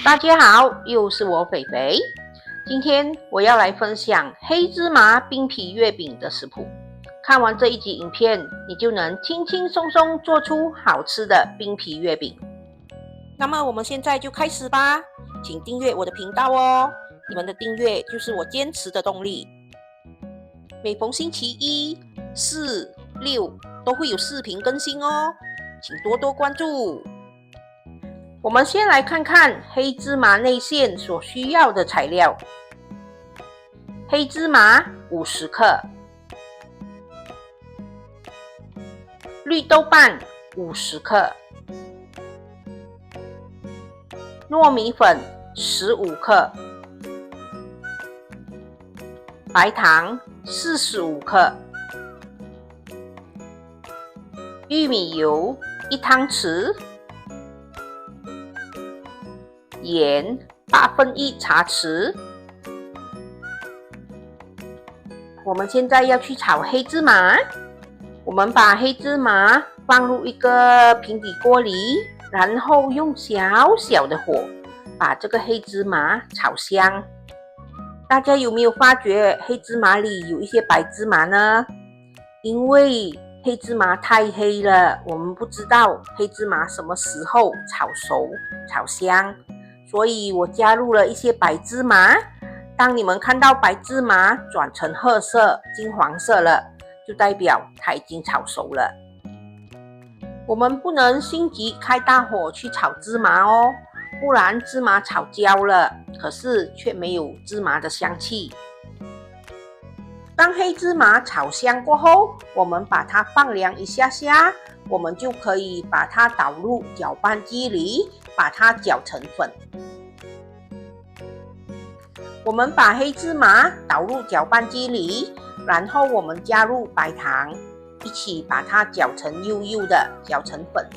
大家好，又是我肥肥。今天我要来分享黑芝麻冰皮月饼的食谱。看完这一集影片，你就能轻轻松松做出好吃的冰皮月饼。那么我们现在就开始吧，请订阅我的频道哦，你们的订阅就是我坚持的动力。每逢星期一、四、六都会有视频更新哦，请多多关注。我们先来看看黑芝麻内馅所需要的材料。黑芝麻50克，绿豆瓣50克，糯米粉15克，白糖45克，玉米油1汤匙，盐1/8茶匙。我们现在要去炒黑芝麻，我们把黑芝麻放入一个平底锅里，然后用小小的火把这个黑芝麻炒香。大家有没有发觉黑芝麻里有一些白芝麻呢？因为黑芝麻太黑了，我们不知道黑芝麻什么时候炒熟炒香，所以我加入了一些白芝麻。当你们看到白芝麻转成褐色、金黄色了，就代表它已经炒熟了。我们不能心急开大火去炒芝麻哦，不然芝麻炒焦了，可是却没有芝麻的香气。当黑芝麻炒香过后，我们把它放凉一下下，我们就可以把它倒入搅拌机里，把它搅成粉。我们把黑芝麻倒入搅拌机里，然后我们加入白糖，一起把它搅成幼幼的，搅成粉。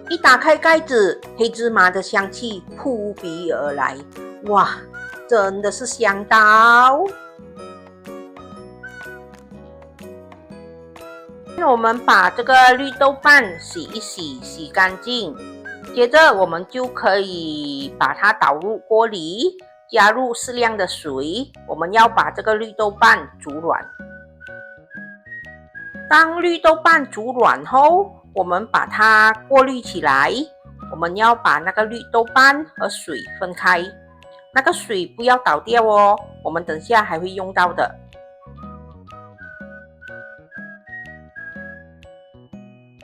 一打开盖子，黑芝麻的香气扑鼻而来，哇，真的是香到！我们把这个绿豆瓣洗一洗，洗干净。接着我们就可以把它倒入锅里，加入适量的水，我们要把这个绿豆瓣煮软。当绿豆瓣煮软后，我们把它过滤起来，我们要把那个绿豆瓣和水分开，那个水不要倒掉哦，我们等下还会用到的。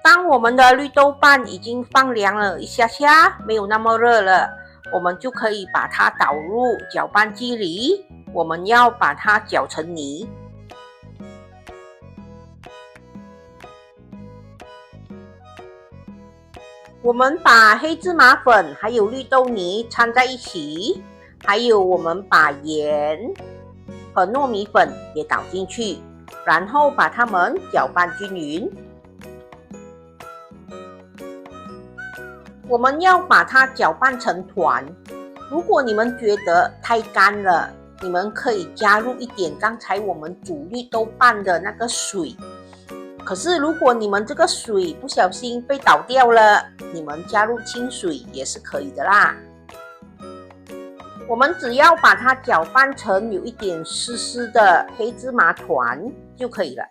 当我们的绿豆瓣已经放凉了一下下，没有那么热了，我们就可以把它倒入搅拌机里，我们要把它搅成泥。我们把黑芝麻粉还有绿豆泥掺在一起，还有我们把盐和糯米粉也倒进去，然后把它们搅拌均匀。我们要把它搅拌成团，如果你们觉得太干了，你们可以加入一点刚才我们煮绿豆瓣的那个水。可是如果你们这个水不小心被倒掉了，你们加入清水也是可以的啦。我们只要把它搅拌成有一点湿湿的黑芝麻团就可以了。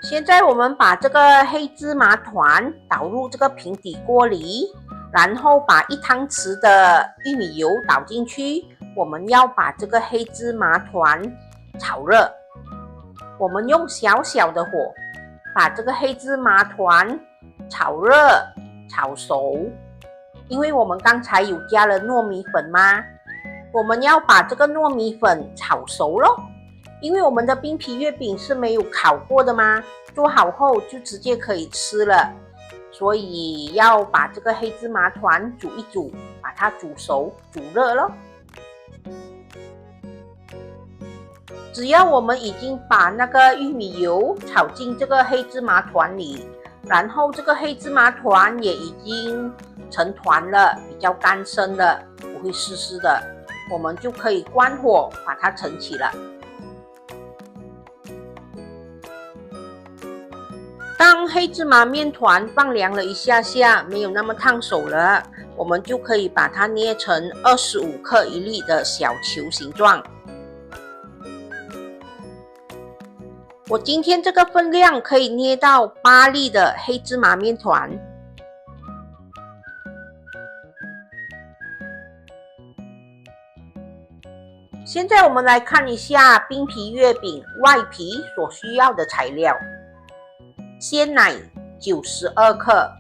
现在我们把这个黑芝麻团倒入这个平底锅里，然后把1汤匙的玉米油倒进去，我们要把这个黑芝麻团炒热。我们用小小的火把这个黑芝麻团炒热炒熟，因为我们刚才有加了糯米粉嘛，我们要把这个糯米粉炒熟咯。因为我们的冰皮月饼是没有烤过的嘛，做好后就直接可以吃了，所以要把这个黑芝麻团煮一煮，把它煮熟煮热咯。只要我们已经把那个玉米油炒进这个黑芝麻团里，然后这个黑芝麻团也已经成团了，比较干身了，不会湿湿的，我们就可以关火把它盛起了。当黑芝麻面团放凉了一下下，没有那么烫手了，我们就可以把它捏成25克一粒的小球形状。我今天这个分量可以捏到8粒的黑芝麻面团。现在我们来看一下冰皮月饼外皮所需要的材料：鲜奶92克，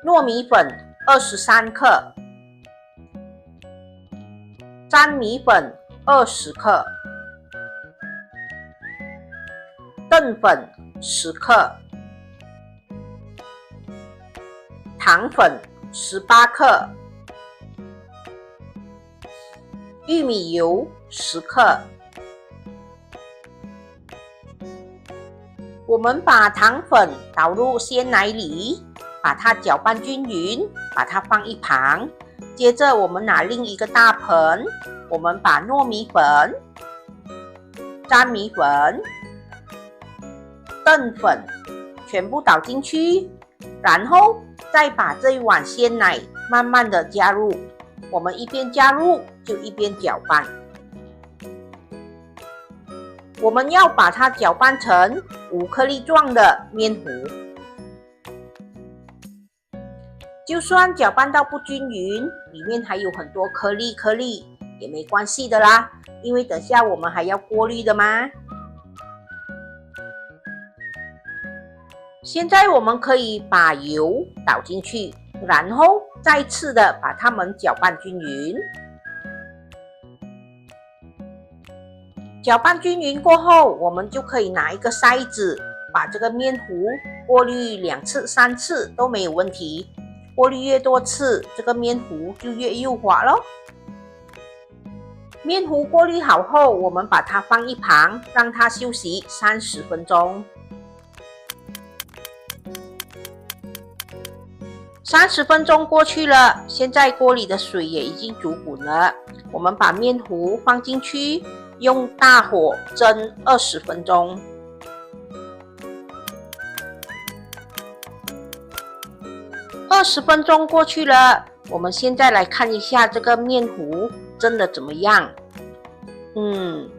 糯米粉23克，粘米粉20克，淀粉10克，糖粉18克，玉米油10克。我们把糖粉倒入鲜奶里，把它搅拌均匀，把它放一旁。接着我们拿另一个大盆，我们把糯米粉、粘米粉、淀粉全部倒进去，然后再把这一碗鲜奶慢慢的加入。我们一边加入就一边搅拌。我们要把它搅拌成5颗粒状的面糊。就算搅拌到不均匀，里面还有很多颗粒也没关系的啦，因为等下我们还要过滤的嘛。现在我们可以把油倒进去，然后再次的把它们搅拌均匀。搅拌均匀过后，我们就可以拿一个筛子，把这个面糊过滤2次、3次都没有问题。过滤越多次，这个面糊就越幼滑咯。面糊过滤好后，我们把它放一旁，让它休息30分钟。30分钟过去了，现在锅里的水也已经煮滚了。我们把面糊放进去，用大火蒸20分钟。20分钟过去了，我们现在来看一下这个面糊蒸的怎么样。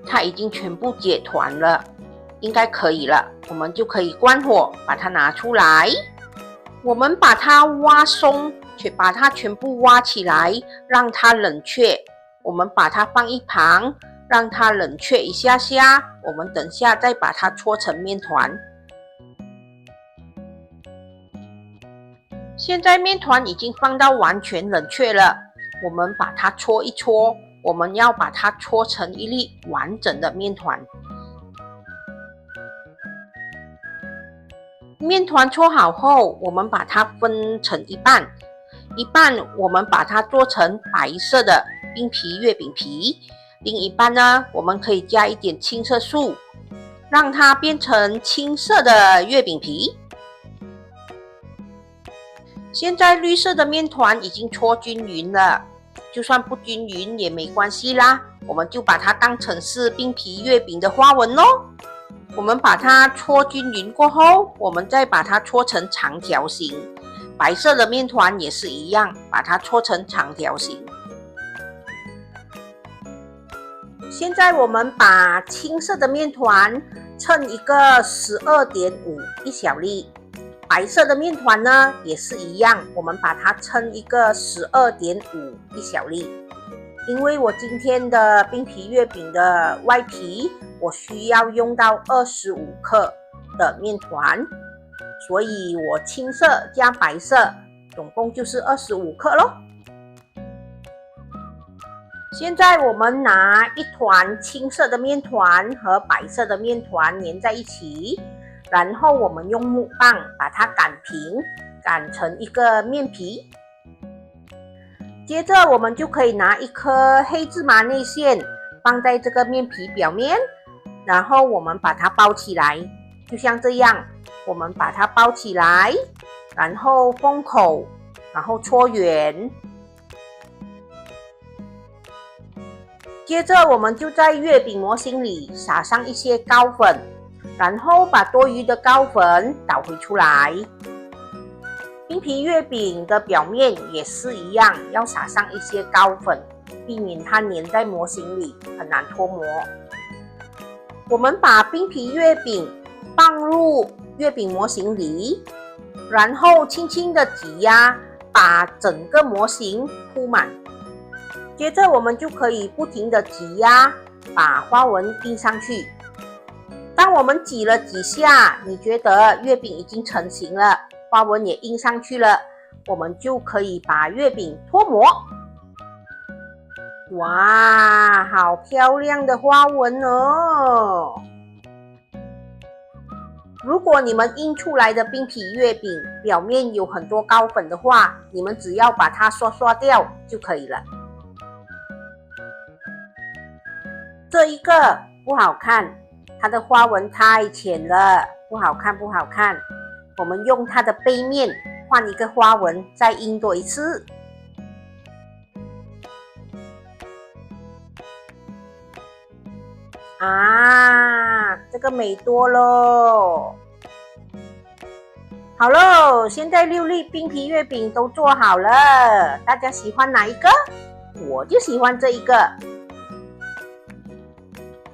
它已经全部结团了，应该可以了。我们就可以关火，把它拿出来。我们把它挖松，把它全部挖起来，让它冷却。我们把它放一旁，让它冷却一下下。我们等下再把它搓成面团。现在面团已经放到完全冷却了，我们把它搓一搓。我们要把它搓成一粒完整的面团。面团搓好后，我们把它分成一半，我们把它做成白色的冰皮月饼皮，另一半呢，我们可以加一点青色素，让它变成青色的月饼皮。现在绿色的面团已经搓均匀了，就算不均匀也没关系啦，我们就把它当成是冰皮月饼的花纹咯。我们把它搓均匀过后，我们再把它搓成长条形。白色的面团也是一样，把它搓成长条形。现在我们把青色的面团称一个 12.5 一小粒，白色的面团呢也是一样，我们把它称一个 12.5 一小粒。因为我今天的冰皮月饼的外皮，我需要用到25克的面团，所以我青色加白色总共就是25克咯。现在我们拿一团青色的面团和白色的面团粘在一起，然后我们用木棒把它擀平，擀成一个面皮。接着我们就可以拿一颗黑芝麻内馅放在这个面皮表面，然后我们把它包起来，就像这样，我们把它包起来，然后封口，然后搓圆。接着我们就在月饼模型里撒上一些糕粉，然后把多余的糕粉倒回出来。冰皮月饼的表面也是一样，要撒上一些糕粉，避免它粘在模型里，很难脱模。我们把冰皮月饼放入月饼模型里，然后轻轻的挤压，把整个模型铺满。接着我们就可以不停的挤压，把花纹印上去。当我们挤了几下，你觉得月饼已经成型了，花纹也印上去了，我们就可以把月饼脱模。哇，好漂亮的花纹哦！如果你们印出来的冰皮月饼表面有很多糕粉的话，你们只要把它刷掉就可以了。这一个不好看，它的花纹太浅了，不好看。我们用它的背面换一个花纹，再印多一次。这个美多咯。好咯，现在6粒冰皮月饼都做好了，大家喜欢哪一个？我就喜欢这一个。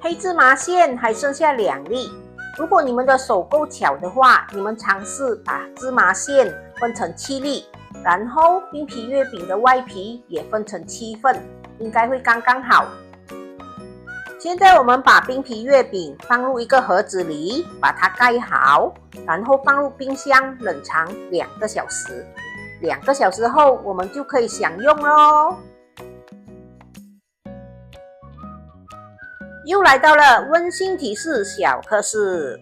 黑芝麻馅还剩下2粒，如果你们的手够巧的话，你们尝试把芝麻馅分成7粒，然后冰皮月饼的外皮也分成7份，应该会刚刚好。现在我们把冰皮月饼放入一个盒子里，把它盖好，然后放入冰箱冷藏2个小时。2个小时后，我们就可以享用咯。又来到了温馨提示小课室，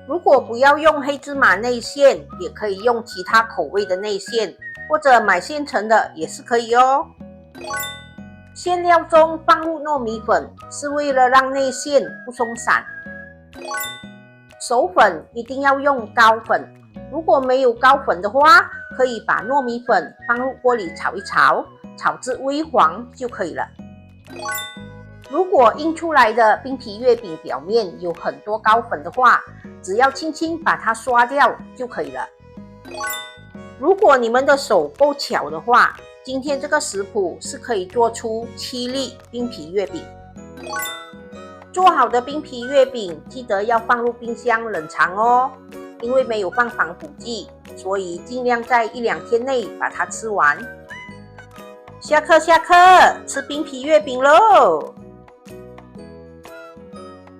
如果不要用黑芝麻内馅，也可以用其他口味的内馅，或者买现成的也是可以哦。馅料中放入糯米粉，是为了让内馅不松散。手粉一定要用高粉，如果没有高粉的话，可以把糯米粉放入锅里炒一炒，炒至微黄就可以了。如果印出来的冰皮月饼表面有很多高粉的话，只要轻轻把它刷掉就可以了。如果你们的手够巧的话，今天这个食谱是可以做出7粒冰皮月饼。做好的冰皮月饼记得要放入冰箱冷藏哦，因为没有放防腐剂，所以尽量在1-2天内把它吃完。下课，吃冰皮月饼喽！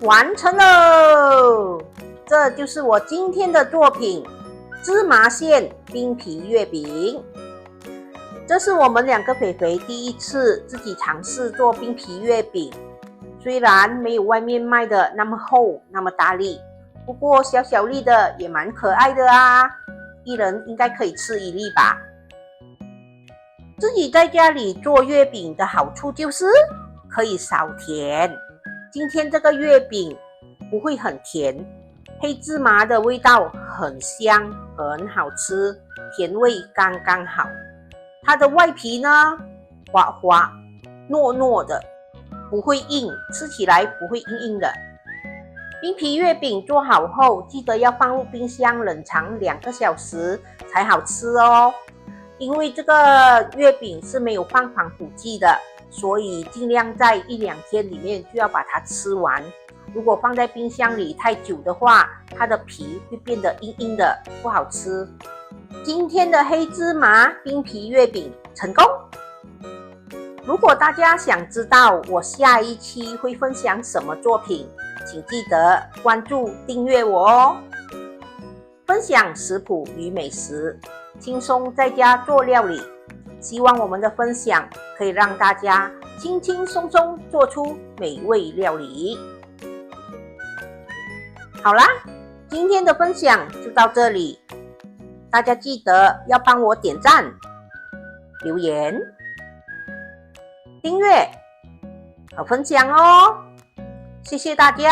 完成喽！这就是我今天的作品——芝麻馅冰皮月饼。这是我们2个肥肥第一次自己尝试做冰皮月饼，虽然没有外面卖的那么厚那么大粒，不过小小粒的也蛮可爱的啊，一人应该可以吃1粒吧。自己在家里做月饼的好处就是可以少甜。今天这个月饼不会很甜，黑芝麻的味道很香，很好吃，甜味刚刚好。它的外皮呢，滑滑糯糯的，不会硬，吃起来不会硬硬的。冰皮月饼做好后，记得要放入冰箱冷藏2个小时才好吃哦。因为这个月饼是没有放防腐剂的，所以尽量在1-2天里面就要把它吃完。如果放在冰箱里太久的话，它的皮会变得硬硬的，不好吃。今天的黑芝麻冰皮月饼成功！如果大家想知道我下一期会分享什么作品，请记得关注订阅我哦。分享食谱与美食，轻松在家做料理，希望我们的分享可以让大家轻轻松松做出美味料理。好啦，今天的分享就到这里，大家记得要帮我点赞、留言、订阅和分享哦，谢谢大家。